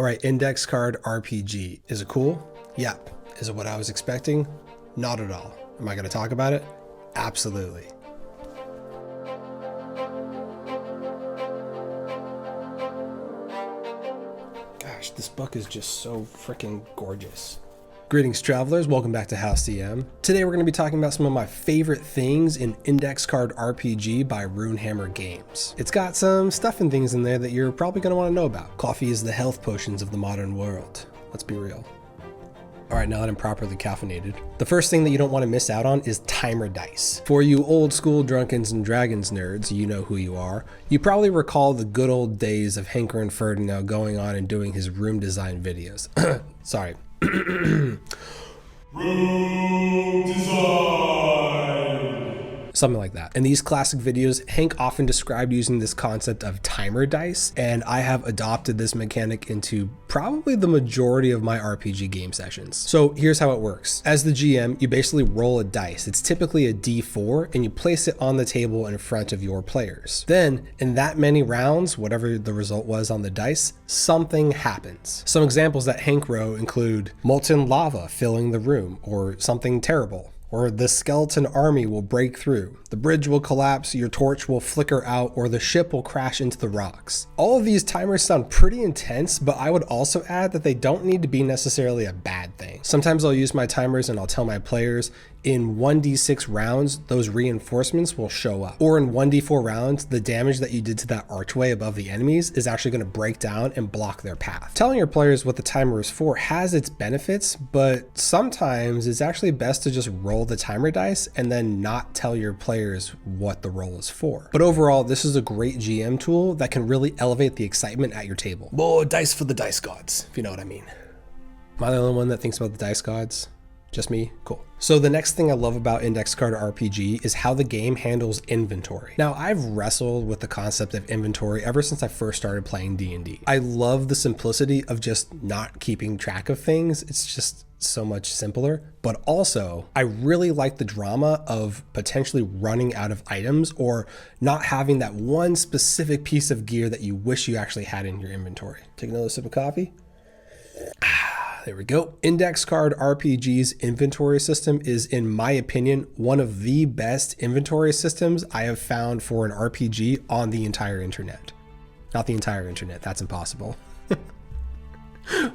All right, index card RPG. Is it cool? Yep. Is it what I was expecting? Not at all. Am I going to talk about it? Absolutely. Gosh, this book is just so freaking gorgeous. Greetings, travelers. Welcome back to House DM. Today we're going to be talking about some of my favorite things in Index Card RPG by Runehammer Games. It's got some stuff and things in there that you're probably going to want to know about. Coffee is the health potions of the modern world. Let's be real. All right, now that I'm properly caffeinated, the first thing that you don't want to miss out on is timer dice. For you old school Drunkens and Dragons nerds, you know who you are. You probably recall the good old days of Henker and Ferdinand going on and doing his room design videos. Sorry. Room design. Something like that. In these classic videos, Hank often described using this concept of timer dice, and I have adopted this mechanic into probably the majority of my RPG game sessions. So here's how it works. As the GM, you basically roll a dice. It's typically a D4, and you place it on the table in front of your players. Then, in that many rounds, whatever the result was on the dice, something happens. Some examples that Hank wrote include molten lava filling the room, or something terrible. Or the skeleton army will break through, the bridge will collapse, your torch will flicker out, or the ship will crash into the rocks. All of these timers sound pretty intense, but I would also add that they don't need to be necessarily a bad thing. Sometimes I'll use my timers and I'll tell my players, in 1d6 rounds, those reinforcements will show up. Or in 1d4 rounds, the damage that you did to that archway above the enemies is actually going to break down and block their path. Telling your players what the timer is for has its benefits, but sometimes it's actually best to just roll the timer dice and then not tell your players what the roll is for. But overall, this is a great GM tool that can really elevate the excitement at your table. More dice for the dice gods, if you know what I mean. Am I the only one that thinks about the dice gods? Just me? Cool. So the next thing I love about Index Card RPG is how the game handles inventory. Now, I've wrestled with the concept of inventory ever since I first started playing D&D. I love the simplicity of just not keeping track of things. It's just so much simpler, but also I really like the drama of potentially running out of items or not having that one specific piece of gear that you wish you actually had in your inventory. Take another sip of coffee. There we go. Index Card RPG's inventory system is, in my opinion, one of the best inventory systems I have found for an RPG on the entire internet. Not the entire internet, that's impossible.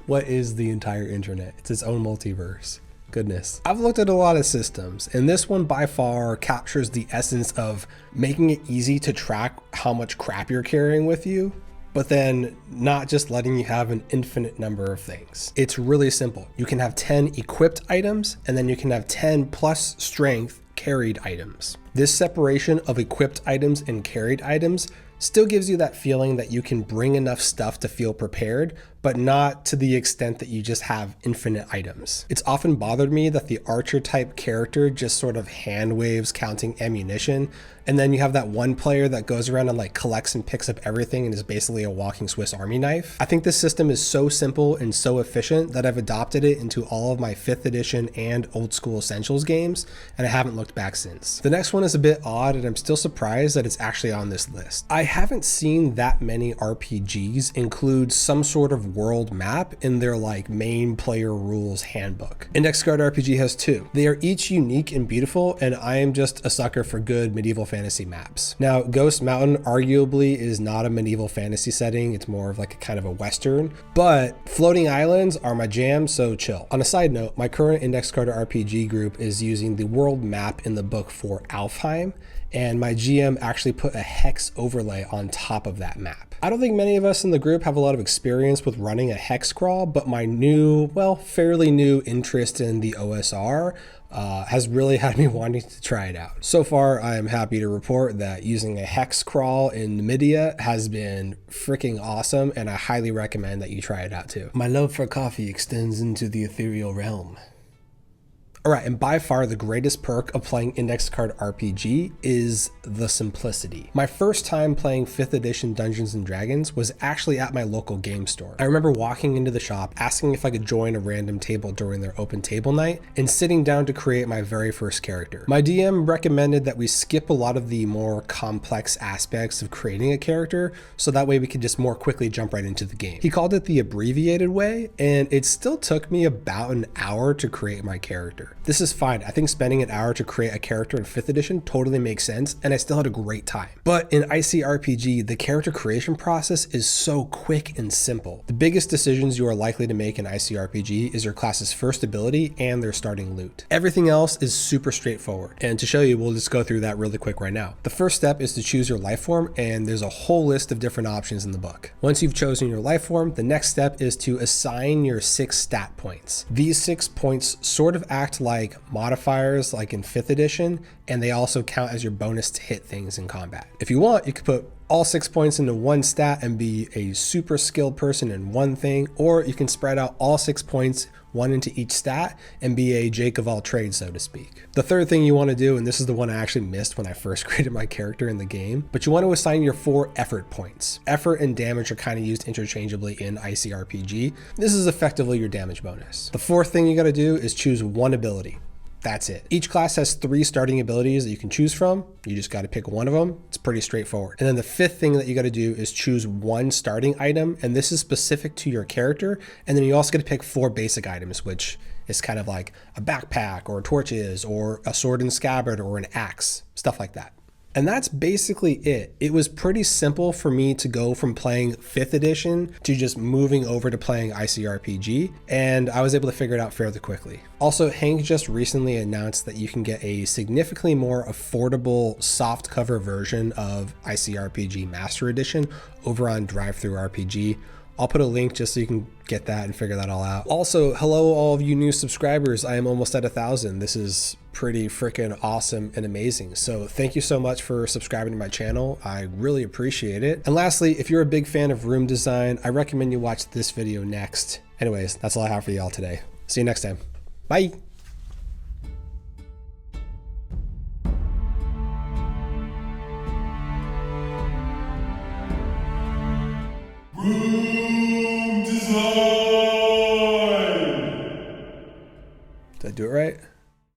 What is the entire internet? It's its own multiverse. Goodness. I've looked at a lot of systems, and this one by far captures the essence of making it easy to track how much crap you're carrying with you, but then not just letting you have an infinite number of things. It's really simple. You can have 10 equipped items, and then you can have 10 plus strength carried items. This separation of equipped items and carried items still gives you that feeling that you can bring enough stuff to feel prepared, but not to the extent that you just have infinite items. It's often bothered me that the archer type character just sort of hand waves counting ammunition, and then you have that one player that goes around and like collects and picks up everything and is basically a walking Swiss Army knife. I think this system is so simple and so efficient that I've adopted it into all of my 5th edition and old school essentials games, and I haven't looked back since. The next one is a bit odd, and I'm still surprised that it's actually on this list. I haven't seen that many RPGs include some sort of world map in their like main player rules handbook. Index Card RPG has 2. They are each unique and beautiful, and I am just a sucker for good medieval fantasy maps. Now, Ghost Mountain arguably is not a medieval fantasy setting. It's more of like a kind of a Western, but floating islands are my jam, so chill. On a side note, my current Index Card RPG group is using the world map in the book for Alfheim, and my GM actually put a hex overlay on top of that map. I don't think many of us in the group have a lot of experience with running a hex crawl, but my new, well, fairly new interest in the OSR has really had me wanting to try it out. So far, I am happy to report that using a hex crawl in Numidia has been freaking awesome, and I highly recommend that you try it out too. My love for coffee extends into the ethereal realm. All right, and by far the greatest perk of playing index card RPG is the simplicity. My first time playing 5th edition Dungeons and Dragons was actually at my local game store. I remember walking into the shop, asking if I could join a random table during their open table night, and sitting down to create my very first character. My DM recommended that we skip a lot of the more complex aspects of creating a character, so that way we could just more quickly jump right into the game. He called it the abbreviated way, and it still took me about an hour to create my character. This is fine. I think spending an hour to create a character in 5th edition totally makes sense, and I still had a great time. But in ICRPG, the character creation process is so quick and simple. The biggest decisions you are likely to make in ICRPG is your class's first ability and their starting loot. Everything else is super straightforward, and to show you, we'll just go through that really quick right now. The first step is to choose your life form, and there's a whole list of different options in the book. Once you've chosen your life form, the next step is to assign your 6 stat points. These 6 points sort of act like modifiers like in 5th edition, and they also count as your bonus to hit things in combat. If you want, you could put all 6 points into one stat and be a super skilled person in one thing, or you can spread out all 6 points, one into each stat, and be a Jake of all trades, so to speak. The third thing you want to do, and this is the one I actually missed when I first created my character in the game, but you want to assign your 4 effort points. Effort and damage are kind of used interchangeably in ICRPG. This is effectively your damage bonus. The fourth thing you got to do is choose one ability. That's it. Each class has 3 starting abilities that you can choose from. You just got to pick one of them. It's pretty straightforward. And then the 5th thing that you got to do is choose one starting item, and this is specific to your character. And then you also got to pick 4 basic items, which is kind of like a backpack or torches or a sword and scabbard or an axe, stuff like that. And that's basically it. It was pretty simple for me to go from playing 5th edition to just moving over to playing ICRPG, and I was able to figure it out fairly quickly. Also, Hank just recently announced that you can get a significantly more affordable softcover version of ICRPG Master Edition over on DriveThruRPG. I'll put a link just so you can get that and figure that all out. Also, hello all of you new subscribers. I am almost at 1,000. This is pretty freaking awesome and amazing. So thank you so much for subscribing to my channel. I really appreciate it. And lastly, if you're a big fan of room design, I recommend you watch this video next. Anyways, that's all I have for y'all today. See you next time. Bye. Room design. Did I do it right?